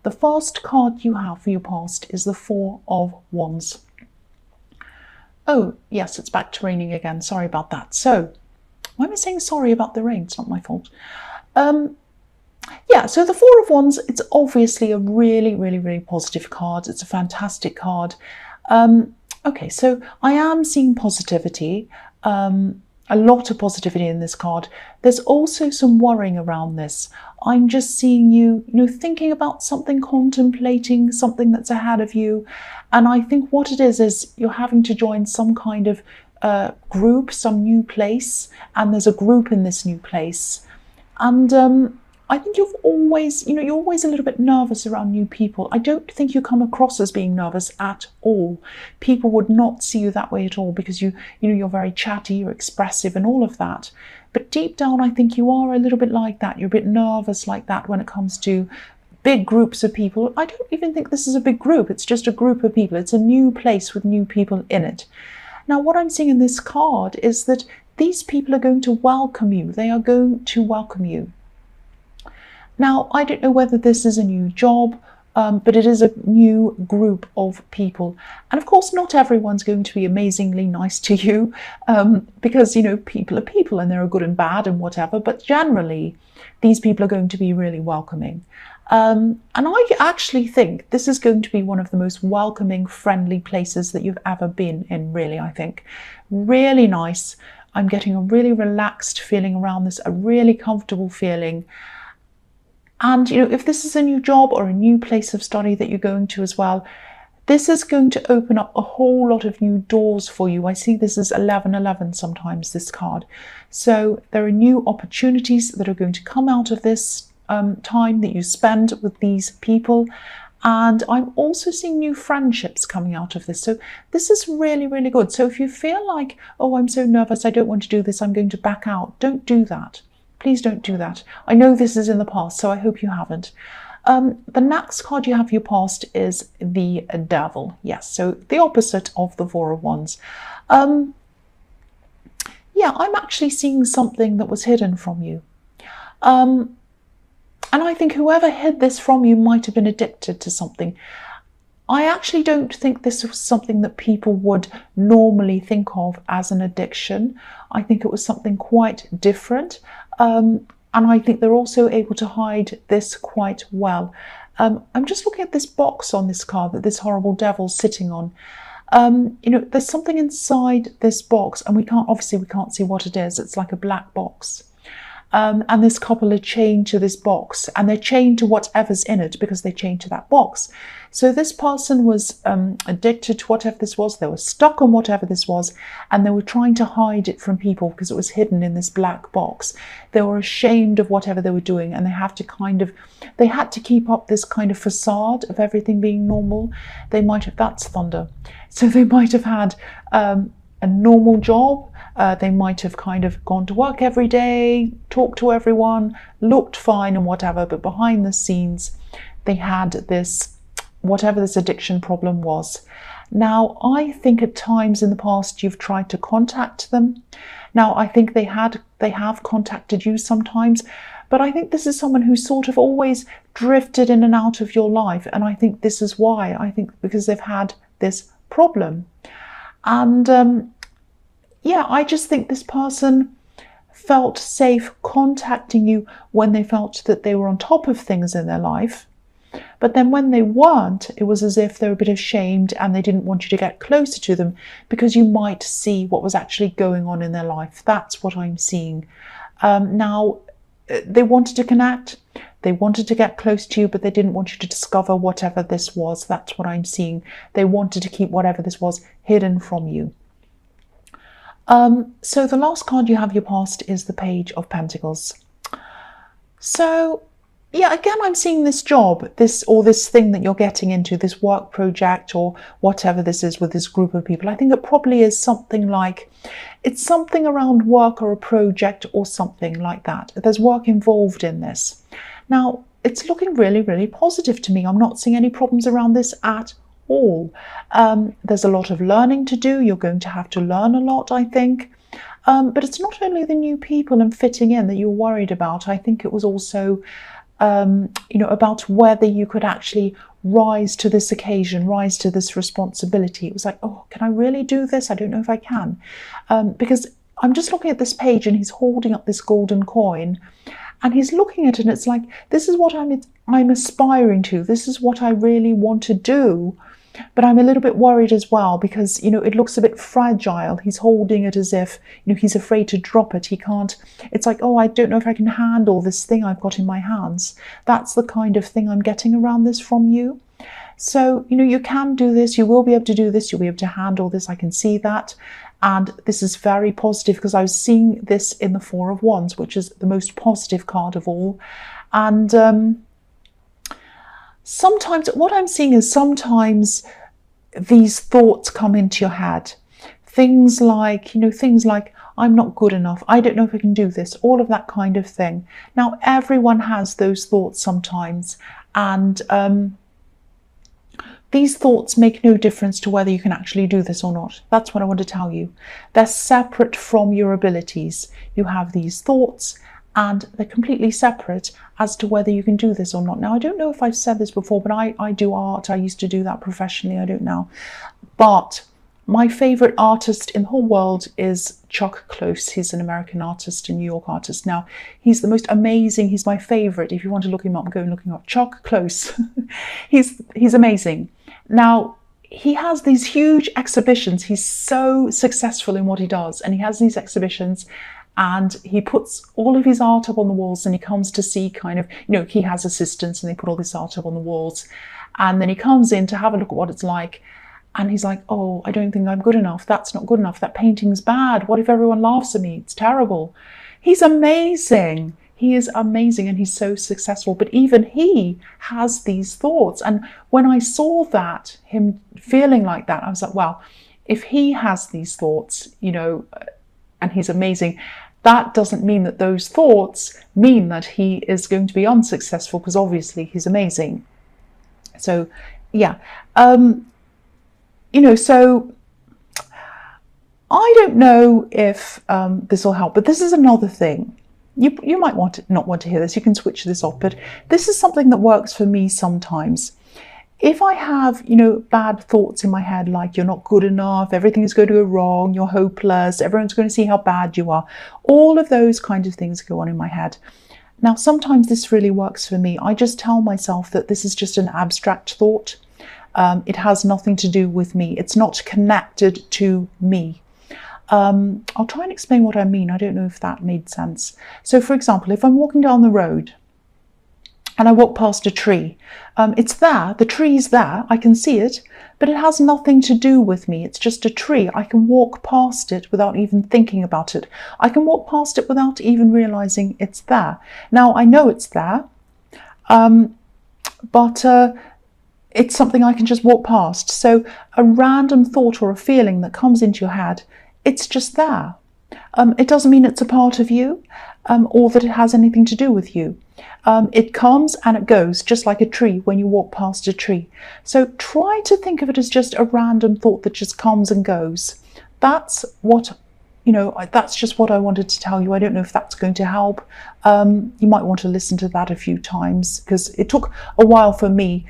The first card you have for your past is the Four of Wands. Oh, yes, it's back to raining again. Sorry about that. So, why am I saying sorry about the rain? It's not my fault. Yeah, so the Four of Wands, it's obviously a really, really, really positive card. It's a fantastic card. Okay, so I am seeing positivity, a lot of positivity in this card. There's also some worrying around this. I'm just seeing you, thinking about something, contemplating something that's ahead of you. And I think what it is you're having to join some kind of group, some new place, and there's a group in this new place. And I think you're always a little bit nervous around new people. I don't think you come across as being nervous at all. People would not see you that way at all because you're very chatty, you're expressive and all of that. But deep down, I think you are a little bit like that. You're a bit nervous like that when it comes to big groups of people. I don't even think this is a big group. It's just a group of people. It's a new place with new people in it. Now, what I'm seeing in this card is that these people are going to welcome you. They are going to welcome you. Now, I don't know whether this is a new job, but it is a new group of people. And of course, not everyone's going to be amazingly nice to you because, people are people and there are good and bad and whatever. But generally, these people are going to be really welcoming. And I actually think this is going to be one of the most welcoming, friendly places that you've ever been in, really, I think. Really nice. I'm getting a really relaxed feeling around this, a really comfortable feeling. And, if this is a new job or a new place of study that you're going to as well, this is going to open up a whole lot of new doors for you. I see this as 1111 sometimes, this card. So there are new opportunities that are going to come out of this time that you spend with these people. And I'm also seeing new friendships coming out of this. So this is really, really good. So if you feel like, oh, I'm so nervous, I don't want to do this, I'm going to back out, don't do that. Please don't do that. I know this is in the past, so I hope you haven't. The next card you have for your past is the Devil. Yes, so the opposite of the Four of Wands. Yeah, I'm actually seeing something that was hidden from you. And I think whoever hid this from you might have been addicted to something. I actually don't think this was something that people would normally think of as an addiction. I think it was something quite different. And I think they're also able to hide this quite well. I'm just looking at this box on this card that this horrible devil's sitting on. There's something inside this box and we can't see what it is. It's like a black box. And this couple are chained to this box and they're chained to whatever's in it because they're chained to that box. So this person was addicted to whatever this was. They were stuck on whatever this was and they were trying to hide it from people because it was hidden in this black box. They were ashamed of whatever they were doing and they had to keep up this kind of facade of everything being normal. That's thunder. So they might have had a normal job. They might have kind of gone to work every day, talked to everyone, looked fine and whatever, but behind the scenes, they had this, whatever this addiction problem was. Now, I think at times in the past you've tried to contact them. Now, I think they have contacted you sometimes, but I think this is someone who sort of always drifted in and out of your life. And I think this is why. I think because they've had this problem. And yeah, I just think this person felt safe contacting you when they felt that they were on top of things in their life. But then when they weren't, it was as if they were a bit ashamed and they didn't want you to get closer to them because you might see what was actually going on in their life. That's what I'm seeing. Now, they wanted to connect. They wanted to get close to you, but they didn't want you to discover whatever this was. That's what I'm seeing. They wanted to keep whatever this was hidden from you. So the last card you have your past is the Page of Pentacles. So yeah, again, I'm seeing this job, this thing that you're getting into, this work project or whatever this is with this group of people. I think it probably is something like, it's something around work or a project or something like that. There's work involved in this. Now, it's looking really, really positive to me. I'm not seeing any problems around this at all. There's a lot of learning to do. You're going to have to learn a lot, I think. But it's not only the new people and fitting in that you're worried about. I think it was also about whether you could actually rise to this occasion, rise to this responsibility. It was like, oh, can I really do this? I don't know if I can. Because I'm just looking at this page and he's holding up this golden coin and he's looking at it and it's like, this is what I'm aspiring to. This is what I really want to do. But I'm a little bit worried as well because, it looks a bit fragile. He's holding it as if, he's afraid to drop it. He can't. It's like, oh, I don't know if I can handle this thing I've got in my hands. That's the kind of thing I'm getting around this from you. So, you can do this. You will be able to do this. You'll be able to handle this. I can see that. And this is very positive because I was seeing this in the Four of Wands, which is the most positive card of all. And sometimes what I'm seeing is sometimes these thoughts come into your head. Things like, I'm not good enough. I don't know if I can do this. All of that kind of thing. Now, everyone has those thoughts sometimes. And these thoughts make no difference to whether you can actually do this or not. That's what I want to tell you. They're separate from your abilities. You have these thoughts and they're completely separate as to whether you can do this or not. Now, I don't know if I've said this before, but I do art. I used to do that professionally. I don't know. But my favorite artist in the whole world is Chuck Close. He's an American artist, a New York artist. Now, he's the most amazing. He's my favorite. If you want to look him up, go and look him up. Chuck Close. He's amazing. Now, he has these huge exhibitions. He's so successful in what he does. And he has these exhibitions and he puts all of his art up on the walls and he comes to see kind of, he has assistants and they put all this art up on the walls. And then he comes in to have a look at what it's like. And he's like, oh, I don't think I'm good enough. That's not good enough. That painting's bad. What if everyone laughs at me? It's terrible. He's amazing. He is amazing and he's so successful. But even he has these thoughts. And when I saw that, him feeling like that, I was like, well, if he has these thoughts, and he's amazing, that doesn't mean that those thoughts mean that he is going to be unsuccessful because obviously he's amazing. So, yeah. So I don't know if this will help, but this is another thing. You might not want to hear this. You can switch this off, but this is something that works for me sometimes. If I have, bad thoughts in my head, like you're not good enough, everything is going to go wrong, you're hopeless, everyone's going to see how bad you are, all of those kinds of things go on in my head. Now, sometimes this really works for me. I just tell myself that this is just an abstract thought. It has nothing to do with me. It's not connected to me. I'll try and explain what I mean. I don't know if that made sense. So, for example, if I'm walking down the road and I walk past a tree, it's there, the tree's there, I can see it, but it has nothing to do with me. It's just a tree. I can walk past it without even thinking about it. I can walk past it without even realizing it's there. Now, I know it's there, but it's something I can just walk past. So a random thought or a feeling that comes into your head, it's just there. It doesn't mean it's a part of you or that it has anything to do with you. It comes and it goes, just like a tree when you walk past a tree. So try to think of it as just a random thought that just comes and goes. That's what, that's just what I wanted to tell you. I don't know if that's going to help. You might want to listen to that a few times because it took a while for me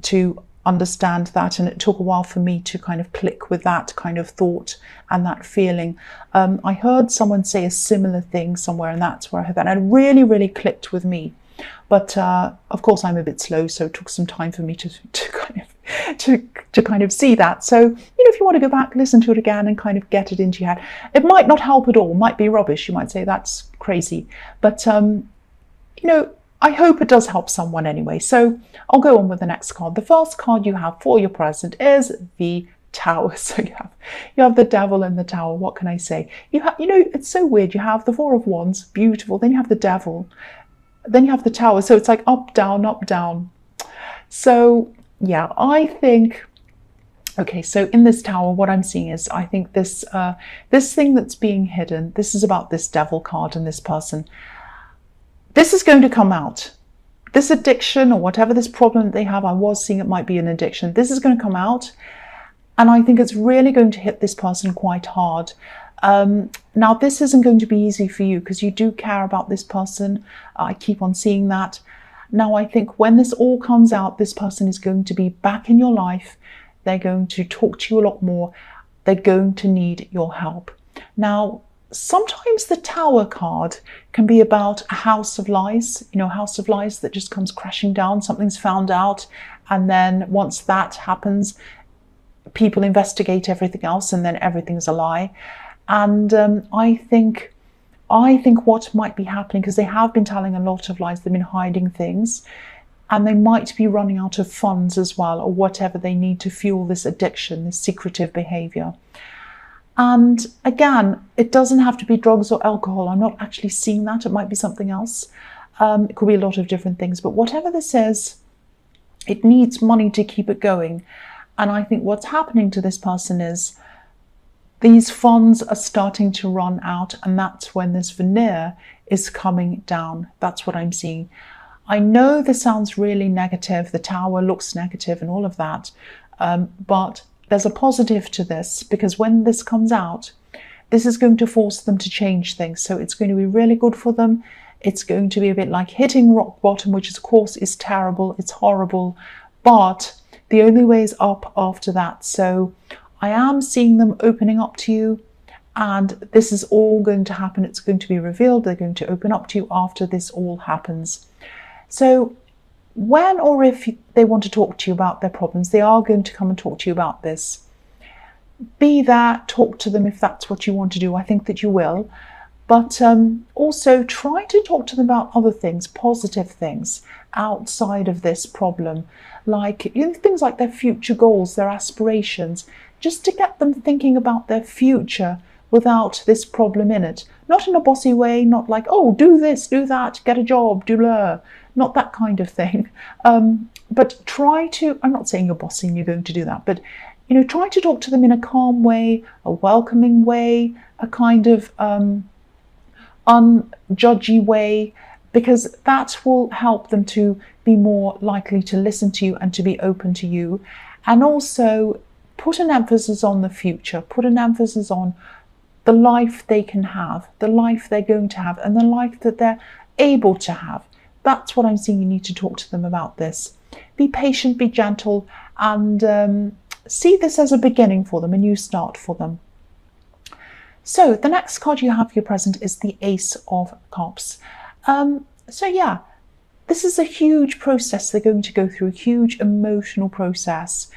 to understand that, and it took a while for me to kind of click with that kind of thought and that feeling. I heard someone say a similar thing somewhere, and that's where I heard that, and it really, really clicked with me. But of course, I'm a bit slow, so it took some time for me to kind of see that. So if you want to go back, listen to it again, and kind of get it into your head, it might not help at all. It might be rubbish. You might say that's crazy, but I hope it does help someone anyway. So I'll go on with the next card. The first card you have for your present is the Tower. So you have the Devil and the Tower. What can I say? You have, it's so weird. You have the Four of Wands, beautiful. Then you have the Devil. Then you have the Tower. So it's like up, down, up, down. So yeah, I think. Okay, so in this Tower, what I'm seeing is, I think this thing that's being hidden. This is about this Devil card and this person. This is going to come out. This addiction or whatever this problem that they have, I was seeing it might be an addiction. This is going to come out. And I think it's really going to hit this person quite hard. Now, this isn't going to be easy for you because you do care about this person. I keep on seeing that. Now, I think when this all comes out, this person is going to be back in your life. They're going to talk to you a lot more. They're going to need your help. Now, sometimes the Tower card can be about a house of lies, a house of lies that just comes crashing down. Something's found out, and then once that happens, people investigate everything else, and then everything's a lie. And I think what might be happening, because they have been telling a lot of lies, they've been hiding things, and they might be running out of funds as well, or whatever they need to fuel this addiction, this secretive behavior. And again, it doesn't have to be drugs or alcohol. I'm not actually seeing that. It might be something else. It could be a lot of different things. But whatever this is, it needs money to keep it going. And I think what's happening to this person is these funds are starting to run out, and that's when this veneer is coming down. That's what I'm seeing. I know this sounds really negative. The Tower looks negative and all of that, but there's a positive to this, because when this comes out, this is going to force them to change things. So it's going to be really good for them. It's going to be a bit like hitting rock bottom, which of course is terrible. It's horrible, but the only way is up after that. So I am seeing them opening up to you, and this is all going to happen. It's going to be revealed. They're going to open up to you after this all happens. So when or if they want to talk to you about their problems, they are going to come and talk to you about this. Be there, talk to them if that's what you want to do. I think that you will. But also try to talk to them about other things, positive things outside of this problem, like things like their future goals, their aspirations, just to get them thinking about their future without this problem in it. Not in a bossy way, not like, oh, do this, do that, get a job, do blah. Not that kind of thing. But try to, I'm not saying you're bossy and you're going to do that, but try to talk to them in a calm way, a welcoming way, a kind of unjudgy way, because that will help them to be more likely to listen to you and to be open to you. And also put an emphasis on the future, put an emphasis on the life they can have, the life they're going to have, and the life that they're able to have. That's what I'm seeing. You need to talk to them about this. Be patient, be gentle, and see this as a beginning for them, a new start for them. So the next card you have for your present is the Ace of Cups. So yeah, this is a huge process they're going to go through, a huge emotional process.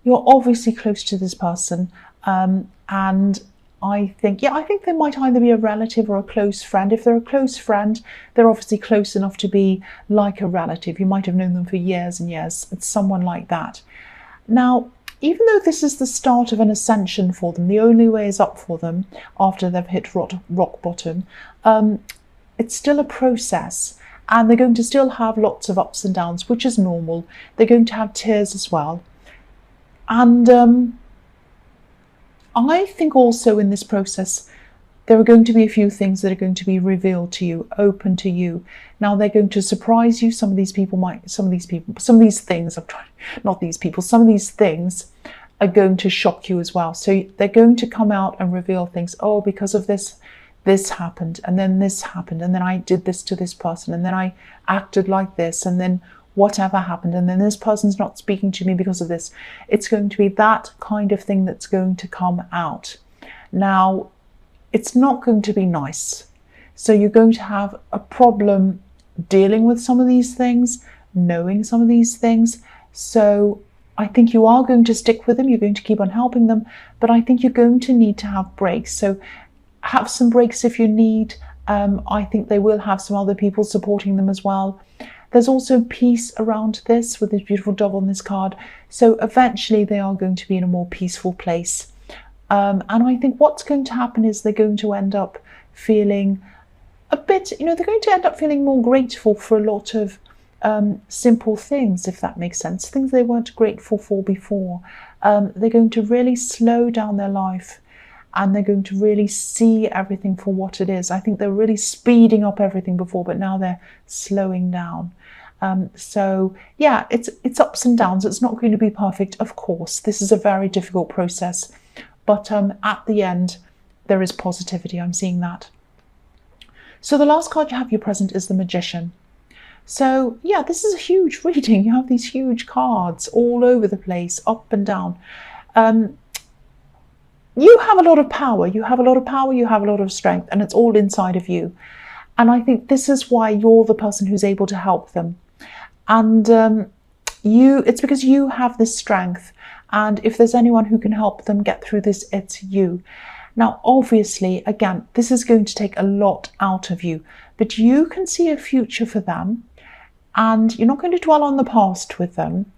You're obviously close to this person, and I think they might either be a relative or a close friend. If they're a close friend, they're obviously close enough to be like a relative. You might have known them for years and years. It's someone like that. Now, even though this is the start of an ascension for them, the only way is up for them after they've hit rock bottom, it's still a process, and they're going to still have lots of ups and downs, which is normal. They're going to have tears as well. And I think also in this process, there are going to be a few things that are going to be revealed to you, open to you. Now they're going to surprise you. Some of these things are going to shock you as well. So they're going to come out and reveal things. Oh, because of this, this happened, and then this happened, and then I did this to this person, and then I acted like this, and then whatever happened, and then this person's not speaking to me because of this. It's going to be that kind of thing that's going to come out. Now, it's not going to be nice. So you're going to have a problem dealing with some of these things, knowing some of these things. So I think you are going to stick with them. You're going to keep on helping them, but I think you're going to need to have breaks. So have some breaks if you need. I think they will have some other people supporting them as well. There's also peace around this with this beautiful dove on this card. So eventually they are going to be in a more peaceful place. And I think what's going to happen is they're going to end up feeling a bit, they're going to end up feeling more grateful for a lot of simple things, if that makes sense. Things they weren't grateful for before. They're going to really slow down their life, and they're going to really see everything for what it is. I think they're really speeding up everything before, but now they're slowing down. So yeah, it's ups and downs. It's not going to be perfect, of course. This is a very difficult process, but at the end, there is positivity. I'm seeing that. So the last card you have your present is the Magician. So yeah, this is a huge reading. You have these huge cards all over the place, up and down. You have a lot of power. You have a lot of power. You have a lot of strength, and it's all inside of you. And I think this is why you're the person who's able to help them. And it's because you have this strength. And if there's anyone who can help them get through this, it's you. Now, obviously, again, this is going to take a lot out of you, but you can see a future for them, and you're not going to dwell on the past with them.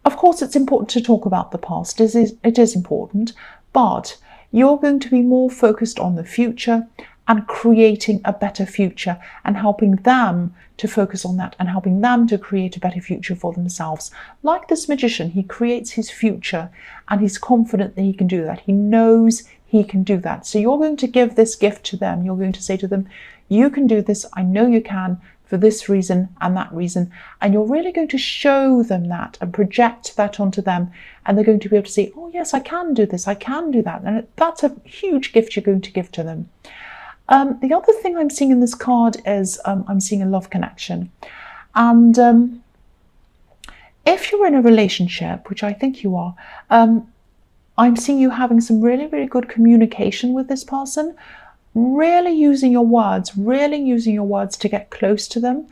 Of course, it's important to talk about the past. It is important, but you're going to be more focused on the future and creating a better future and helping them to focus on that and helping them to create a better future for themselves. Like this magician, he creates his future and he's confident that he can do that. He knows he can do that. So you're going to give this gift to them. You're going to say to them, you can do this. I know you can, for this reason and that reason. And you're really going to show them that and project that onto them. And they're going to be able to say, oh yes, I can do this. I can do that. And that's a huge gift you're going to give to them. The other thing I'm seeing in this card is I'm seeing a love connection. And if you're in a relationship, which I think you are, I'm seeing you having some really, really good communication with this person, really using your words to get close to them.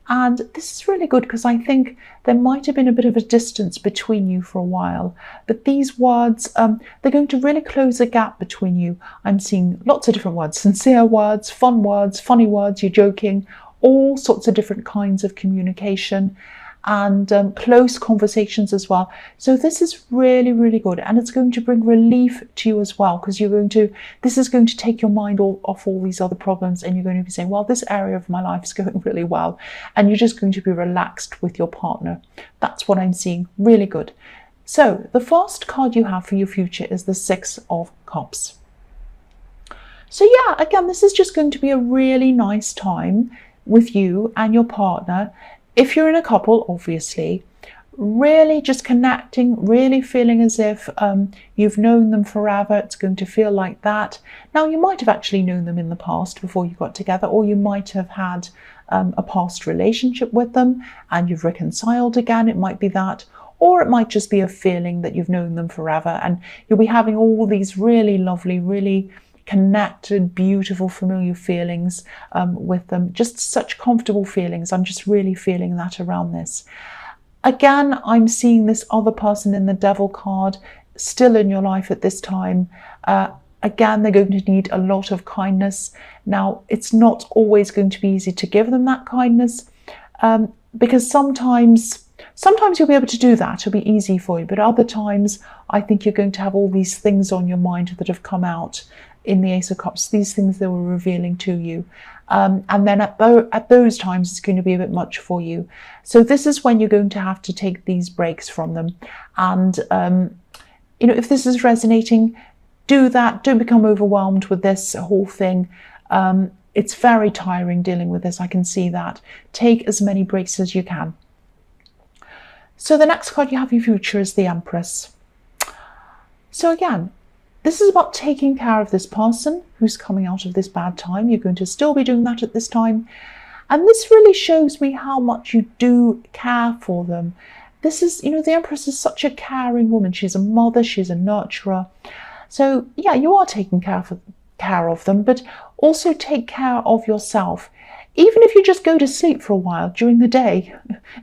And this is really good because I think there might have been a bit of a distance between you for a while. But these words, they're going to really close a gap between you. I'm seeing lots of different words, sincere words, funny words, you're joking, all sorts of different kinds of communication and close conversations as well. So this is really, really good. And it's going to bring relief to you as well, because this is going to take your mind off all these other problems, and you're going to be saying, well, this area of my life is going really well. And you're just going to be relaxed with your partner. That's what I'm seeing. Really good. So the first card you have for your future is the Six of Cups. So yeah, again, this is just going to be a really nice time with you and your partner. If you're in a couple, obviously, really just connecting, really feeling as if you've known them forever. It's going to feel like that. Now, you might have actually known them in the past before you got together, or you might have had a past relationship with them and you've reconciled again. It might be that. Or it might just be a feeling that you've known them forever and you'll be having all these really lovely, really connected, beautiful, familiar feelings with them. Just such comfortable feelings. I'm just really feeling that around this. Again, I'm seeing this other person in the Devil card still in your life at this time. Again, they're going to need a lot of kindness. Now, it's not always going to be easy to give them that kindness because sometimes you'll be able to do that. It'll be easy for you. But other times, I think you're going to have all these things on your mind that have come out in the Ace of Cups, these things they were revealing to you. And then at those times, it's going to be a bit much for you. So this is when you're going to have to take these breaks from them. And, if this is resonating, do that. Don't become overwhelmed with this whole thing. It's very tiring dealing with this. I can see that. Take as many breaks as you can. So the next card you have in your future is the Empress. So again, this is about taking care of this person who's coming out of this bad time. You're going to still be doing that at this time. And this really shows me how much you do care for them. This is, the Empress is such a caring woman. She's a mother, she's a nurturer. So yeah, you are taking care of them, but also take care of yourself. Even if you just go to sleep for a while during the day,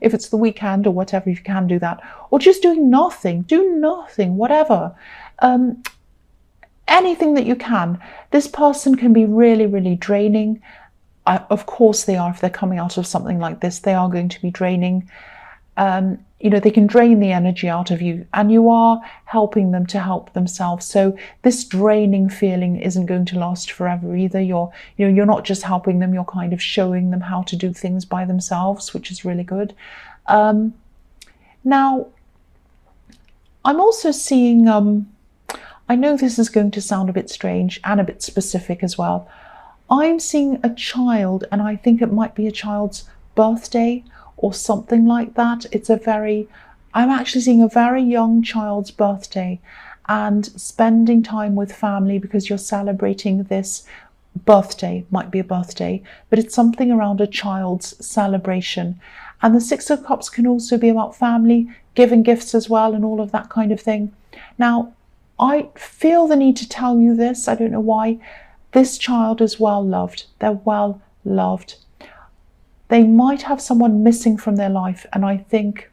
if it's the weekend or whatever, if you can do that, or just doing nothing, do nothing, whatever. Anything that you can. This person can be really, really draining. Of course they are. If they're coming out of something like this, they are going to be draining. They can drain the energy out of you, and you are helping them to help themselves. So this draining feeling isn't going to last forever either. You're not just helping them, you're kind of showing them how to do things by themselves, which is really good. Now, I'm also seeing, I know this is going to sound a bit strange and a bit specific as well. I'm seeing a child, and I think it might be a child's birthday or something like that. I'm actually seeing a very young child's birthday and spending time with family because you're celebrating this birthday, might be a birthday, but it's something around a child's celebration. And the Six of Cups can also be about family, giving gifts as well, and all of that kind of thing. Now, I feel the need to tell you this, I don't know why. This child is well loved. They're well loved. They might have someone missing from their life, and I think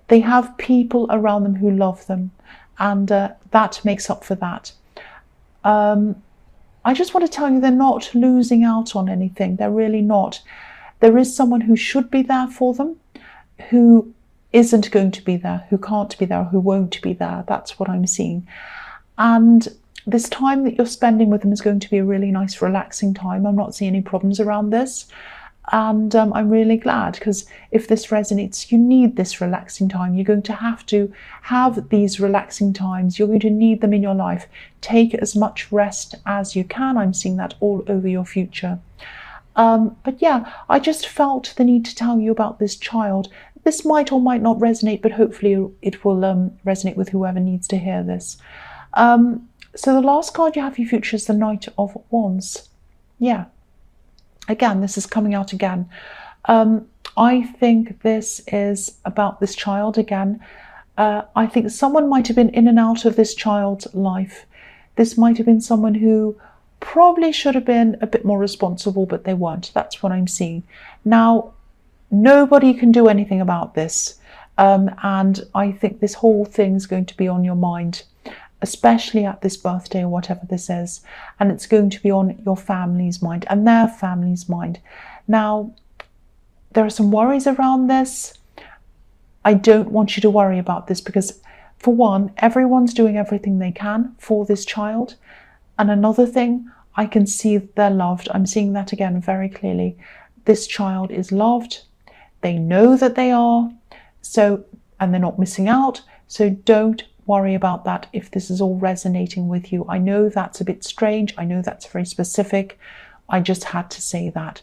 they have people around them who love them, and that makes up for that. I just want to tell you they're not losing out on anything. They're really not. There is someone who should be there for them, who isn't going to be there, who can't be there, who won't be there. That's what I'm seeing. And this time that you're spending with them is going to be a really nice, relaxing time. I'm not seeing any problems around this. And I'm really glad, because if this resonates, you need this relaxing time. You're going to have these relaxing times. You're going to need them in your life. Take as much rest as you can. I'm seeing that all over your future. But yeah, I just felt the need to tell you about this child. This might or might not resonate, but hopefully it will resonate with whoever needs to hear this. So the last card you have for your future is the Knight of Wands. Yeah. Again, this is coming out again. I think this is about this child again. I think someone might have been in and out of this child's life. This might have been someone who probably should have been a bit more responsible, but they weren't. That's what I'm seeing. Now, nobody can do anything about this. And I think this whole thing is going to be on your mind, especially at this birthday or whatever this is, and it's going to be on your family's mind and their family's mind. Now, there are some worries around this. I don't want you to worry about this because, for one, everyone's doing everything they can for this child. And another thing, I can see they're loved. I'm seeing that again very clearly. This child is loved. They know that they are, and they're not missing out. So don't worry about that if this is all resonating with you. I know that's a bit strange. I know that's very specific. I just had to say that.